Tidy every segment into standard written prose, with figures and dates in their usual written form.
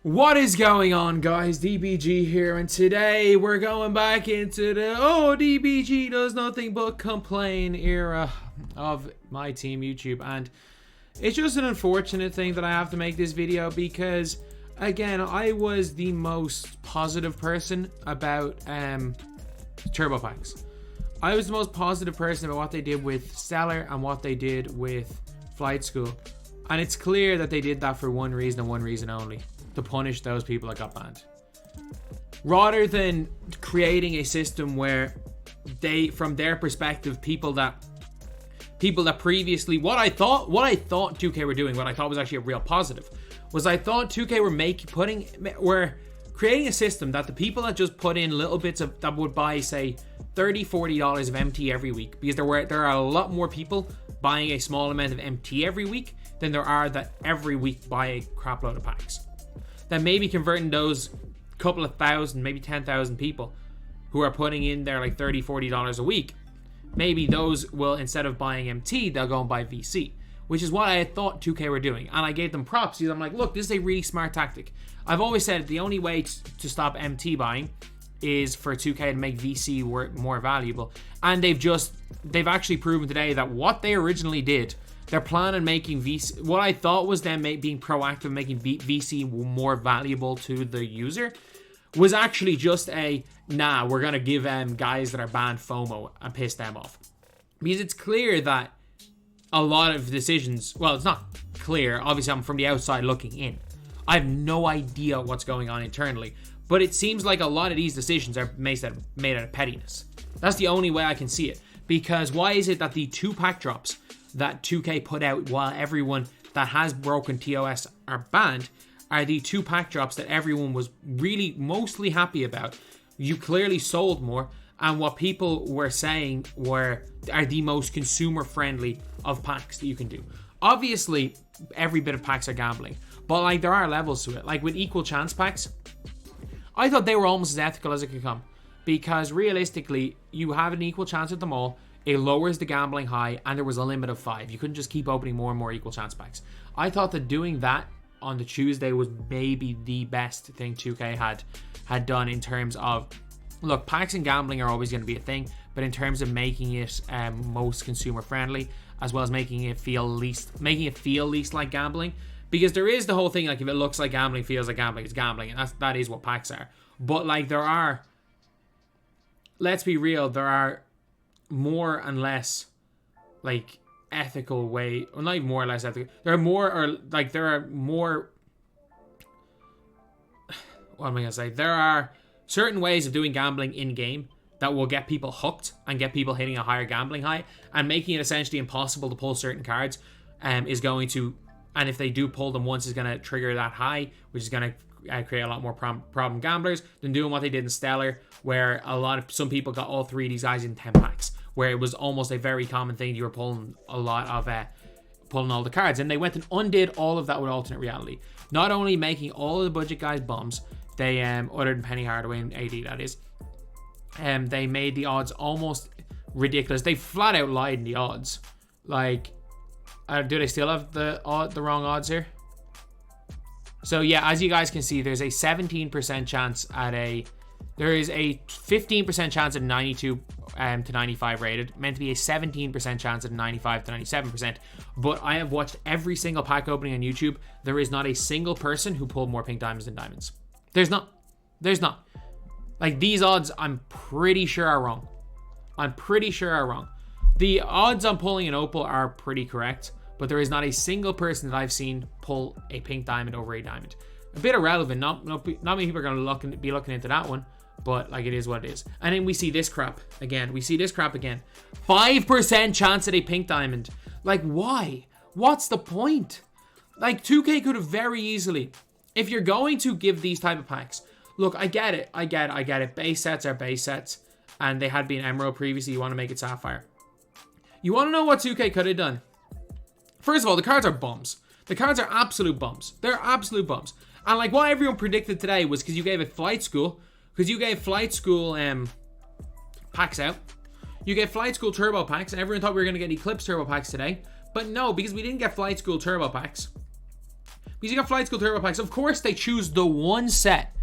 What is going on, guys? DBG here, and today we're going back into the DBG does nothing but complain era of MyTEAM YouTube, and it's just an unfortunate thing that I have to make this video because, again, I was the most positive person about turbo packs. I was the most positive person about what they did with Stellar and what they did with Flight School, and it's clear that they did that for one reason and one reason only: to punish those people that got banned, rather than creating a system where they, from their perspective, people that previously, what I thought 2K were doing, what I thought was actually a real positive, was I thought 2K were creating a system that the people that just put in little bits of, that would buy, say, $30-$40 of MT every week, because there are a lot more people buying a small amount of MT every week than there are that every week buy a crap load of packs. Then maybe converting those couple of thousand, maybe 10,000 people who are putting in their like $30-$40 a week, maybe those will, instead of buying MT, they'll go and buy VC, which is what I thought 2K were doing. And I gave them props because I'm like, look, this is a really smart tactic. I've always said the only way to stop MT buying is for 2K to make VC more valuable. And they've actually proven today that what they originally did, their plan on making VC, what I thought was them being proactive, making VC more valuable to the user, was actually just we're going to give guys that are banned FOMO and piss them off. Because it's clear that a lot of decisions, well, it's not clear, obviously I'm from the outside looking in. I have no idea what's going on internally, but it seems like a lot of these decisions are made out of pettiness. That's the only way I can see it. Because why is it that the 2-pack drops that 2K put out while everyone that has broken TOS are banned are the 2-pack drops that everyone was really mostly happy about? You clearly sold more, and what people were saying are the most consumer friendly of packs that you can do. Obviously, every bit of packs are gambling, but like there are levels to it. Like with equal chance packs, I thought they were almost as ethical as it could come, because realistically, you have an equal chance with them all. It lowers the gambling high, and there was a limit of 5. You couldn't just keep opening more and more equal chance packs. I thought that doing that on the Tuesday was maybe the best thing 2K had done in terms of, look, packs and gambling are always going to be a thing, but in terms of making it most consumer friendly, as well as making it feel least like gambling, because there is the whole thing, like, if it looks like gambling, feels like gambling, it's gambling, and that is what packs are. But like let's be real, there are more and less like ethical way, well, not even more or less ethical, there are more what am I gonna say, there are certain ways of doing gambling in game that will get people hooked and get people hitting a higher gambling high, and making it essentially impossible to pull certain cards is going to, and if they do pull them once, is going to trigger that high, which is going to create a lot more problem gamblers than doing what they did in Stellar, where some people got all 3 of these guys in 10 packs, where it was almost a very common thing. You were pulling a lot of pulling all the cards, and they went and undid all of that with alternate reality, not only making all of the budget guys bums, they other than Penny Hardaway and AD, that is, they made the odds almost ridiculous. They flat out lied in the odds. Like, do they still have the wrong odds here? So yeah, as you guys can see, there's a 17% chance there is a 15% chance at 92 to 95 rated, meant to be a 17% chance at 95 to 97%. But I have watched every single pack opening on YouTube. There is not a single person who pulled more pink diamonds than diamonds. There's not. Like, these odds, I'm pretty sure are wrong. The odds on pulling an opal are pretty correct, but there is not a single person that I've seen pull a pink diamond over a diamond. A bit irrelevant. Not many people are going to be looking into that one, but like, it is what it is. And then we see this crap again. 5% chance at a pink diamond. Like, why? What's the point? Like, 2K could have very easily, if you're going to give these type of packs, look, I get it. Base sets are base sets, and they had been Emerald previously. You want to make it Sapphire. You want to know what 2K could have done? First of all, the cards are bums. The cards are absolute bums. They're absolute bums. And like, what everyone predicted today was because you gave Flight School packs out. You get Flight School turbo packs, and everyone thought we were going to get Eclipse turbo packs today. But no, because we didn't get Flight School turbo packs. Because you got Flight School Turbo Packs. Of course, they choose the one set.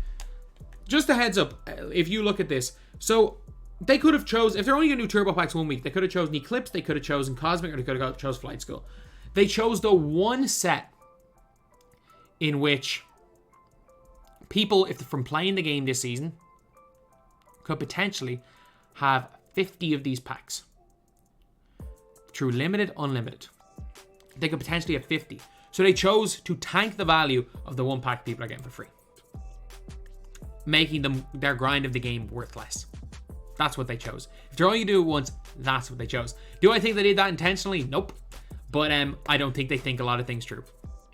Just a heads up, if you look at this. So, they could have chose, if they're only going to do Turbo Packs 1 week, they could have chosen Eclipse, they could have chosen Cosmic, or they could have chose Flight School. They chose the one set in which people, if from playing the game this season, could potentially have 50 of these packs. Through limited, unlimited. They could potentially have 50. So they chose to tank the value of the one pack people are getting for free, making them their grind of the game worthless. That's what they chose. If they're only going to do it once, that's what they chose. Do I think they did that intentionally? Nope. But I don't think they think a lot of things through.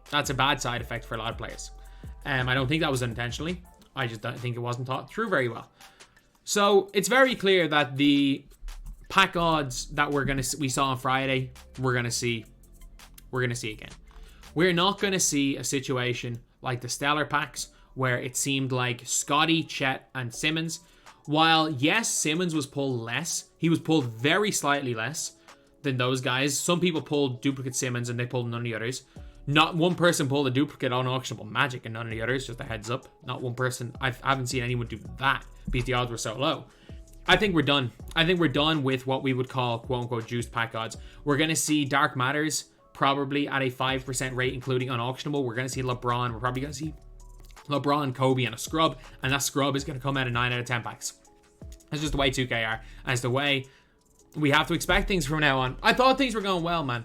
That's a bad side effect for a lot of players. I don't think that was intentionally. I just don't think it wasn't thought through very well. So it's very clear that the pack odds that we saw on Friday, we're gonna see again. We're not gonna see a situation like the Stellar packs where it seemed like Scotty, Chet, and Simmons. While yes, Simmons was pulled less, he was pulled very slightly less than those guys. Some people pulled duplicate Simmons and they pulled none of the others. Not one person pulled a duplicate unauctionable Magic and none of the others, just a heads up. Not one person. I haven't seen anyone do that because the odds were so low. I think we're done. I think we're done with what we would call quote-unquote juiced pack odds. We're going to see Dark Matters probably at a 5% rate, including unauctionable. We're going to see LeBron. We're probably going to see LeBron, Kobe, and a scrub. And that scrub is going to come out of 9 out of 10 packs. That's just the way 2K are. And it's the way we have to expect things from now on. I thought things were going well, man.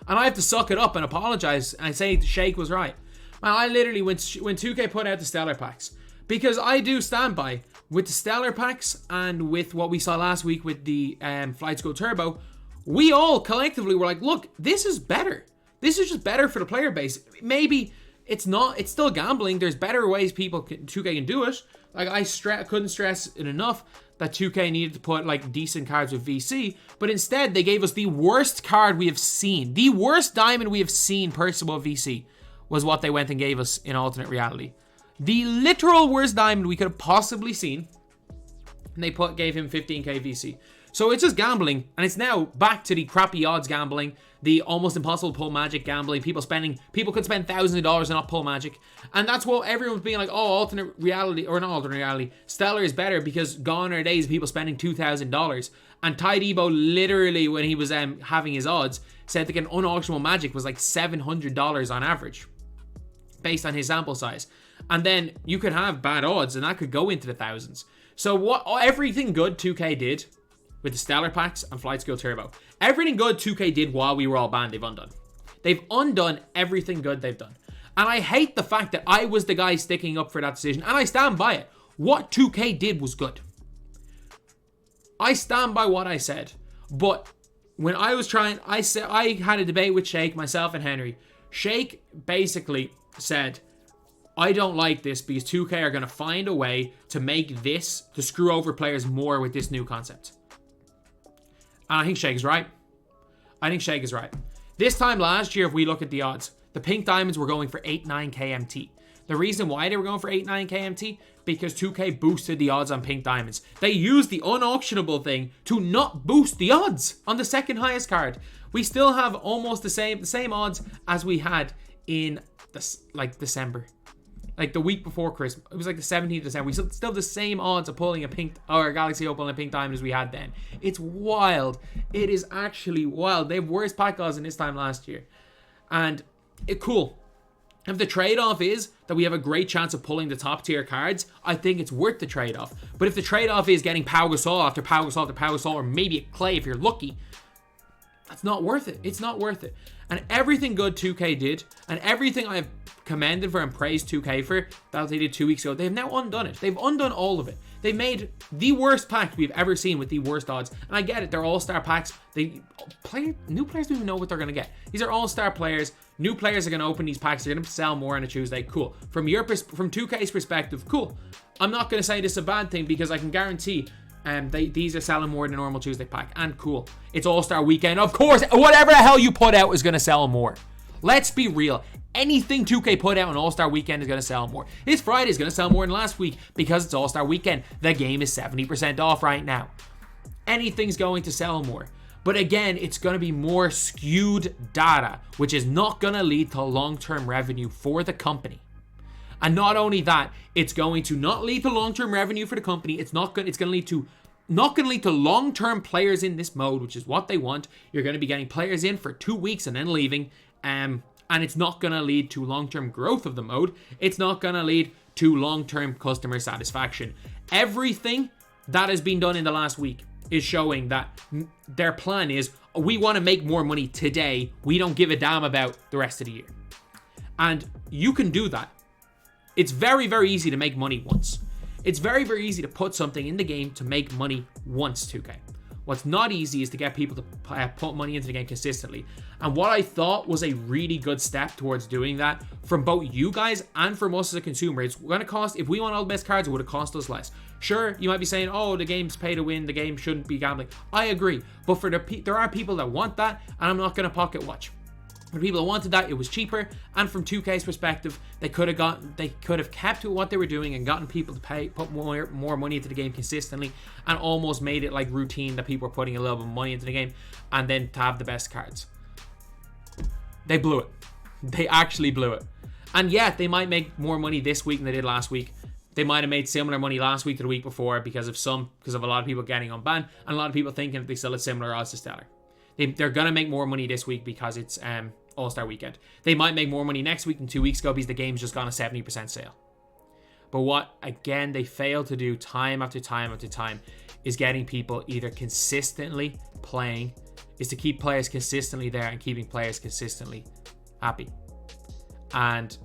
And I have to suck it up and apologize and say Shake was right. Man, I literally, when 2K put out the Stellar packs, because I do stand by, with the Stellar packs and with what we saw last week with the Flight School Turbo, we all collectively were like, look, this is better. This is just better for the player base. Maybe it's not, it's still gambling. There's better ways 2K can do it. Like, I couldn't stress it enough that 2K needed to put like decent cards with VC, but instead they gave us the worst card we have seen. The worst diamond we have seen Percival VC was what they went and gave us in alternate reality. The literal worst diamond we could have possibly seen, and they gave him 15k VC. So it's just gambling, and it's now back to the crappy odds gambling, the almost impossible pull Magic gambling. People could spend thousands of dollars and not pull Magic, and that's what everyone's being like. Oh, alternate reality, or not alternate reality, Stellar is better because gone are days of people spending $2,000. And Ty Debo literally, when he was having his odds, said that an unauctionable Magic was like $700 on average, based on his sample size. And then you could have bad odds, and that could go into the thousands. So everything good 2K did with the Stellar packs and Flight School Turbo, everything good 2K did while we were all banned, they've undone. They've undone everything good they've done. And I hate the fact that I was the guy sticking up for that decision, and I stand by it. What 2K did was good. I stand by what I said. But when I was trying, I had a debate with Shake, myself and Henry. Shake basically said, I don't like this because 2K are going to find a way to make this, to screw over players more with this new concept. And I think Shake is right. This time last year, if we look at the odds, the pink diamonds were going for 8-9 KMT. The reason why they were going for 8-9 KMT, because 2K boosted the odds on pink diamonds. They used the unauctionable thing to not boost the odds on the second highest card. We still have almost the same odds as we had in December. Like the week before Christmas. It was like the 17th of December. We still have the same odds of pulling a pink or a Galaxy Opal and a pink diamond as we had then. It's wild. It is actually wild. They have worse pack odds than this time last year. And cool. If the trade-off is that we have a great chance of pulling the top tier cards, I think it's worth the trade-off. But if the trade-off is getting Pau Gasol after Pau Gasol after Pau Gasol, or maybe a Clay if you're lucky, that's not worth it. It's not worth it. And everything good 2K did, and everything I've commended for and praised 2K for that they did 2 weeks ago, they've now undone it. They've undone all of it. They made the worst pack we've ever seen with the worst odds. And I get it, they're all-star packs. New players don't even know what they're going to get. These are all-star players. New players are going to open these packs. They're going to sell more on a Tuesday. Cool. From 2K's perspective, cool. I'm not going to say this is a bad thing because I can guarantee these are selling more than a normal Tuesday pack. And cool. It's All-Star Weekend. Of course, whatever the hell you put out is going to sell more. Let's be real. Anything 2K put out on All-Star Weekend is going to sell more. This Friday is going to sell more than last week because it's All-Star Weekend. The game is 70% off right now. Anything's going to sell more. But again, it's going to be more skewed data, which is not going to lead to long-term revenue for the company. And not only that, it's going to not lead to long-term revenue for the company. It's going to lead to long-term players in this mode, which is what they want. You're going to be getting players in for 2 weeks and then leaving. And it's not going to lead to long-term growth of the mode. It's not going to lead to long-term customer satisfaction. Everything that has been done in the last week is showing that their plan is, we want to make more money today. We don't give a damn about the rest of the year. And you can do that. It's very, very easy to make money once. It's very, very easy to put something in the game to make money once, 2K. What's not easy is to get people to put money into the game consistently. And what I thought was a really good step towards doing that from both you guys and from us as a consumer, it's going to cost, if we want all the best cards, it would have cost us less. Sure, you might be saying, oh, the game's pay to win, the game shouldn't be gambling. I agree. But for there are people that want that, and I'm not going to pocket watch. For people that wanted that, it was cheaper, and from 2K's perspective, they could have kept with what they were doing and gotten people to put more money into the game consistently, and almost made it like routine that people were putting a little bit of money into the game, and then to have the best cards. They blew it. They actually blew it. And yeah, they might make more money this week than they did last week. They might have made similar money last week to the week before because of a lot of people getting unbanned, and a lot of people thinking that they still have similar odds to Stellar. They're going to make more money this week because it's All-Star Weekend. They might make more money next week than 2 weeks ago because the game's just gone a 70% sale. But what, again, they fail to do time after time after time is getting people either consistently playing, is to keep players consistently there and keeping players consistently happy. And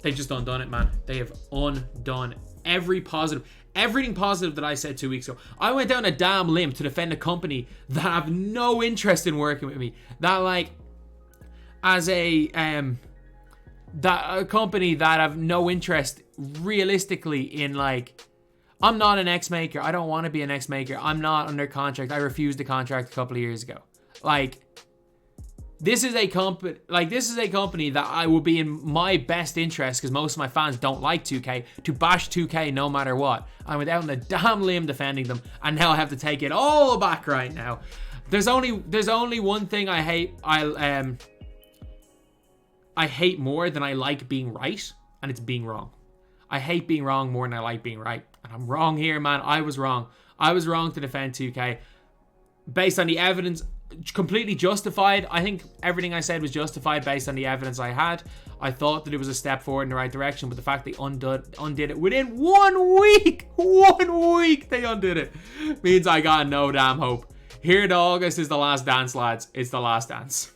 they've just undone it, man. They have undone everything positive that I said 2 weeks ago. I went down a damn limb to defend a company that have no interest in working with me. That a company that have no interest realistically in I'm not an X maker. I don't want to be an X maker. I'm not under contract. I refused the contract a couple of years ago. This is a company that I will be in my best interest, because most of my fans don't like 2K, to bash 2K no matter what. I went out on a damn limb defending them, and now I have to take it all back right now. There's only one thing I hate. I hate more than I like being right, and it's being wrong. I hate being wrong more than I like being right. And I'm wrong here, man. I was wrong. I was wrong to defend 2K. Based on the evidence, completely justified. I think everything I said was justified based on the evidence I had. I thought that it was a step forward in the right direction, but the fact they undid it within 1 week, they undid it, means I got no damn hope. Here to August is the last dance, lads. It's the last dance.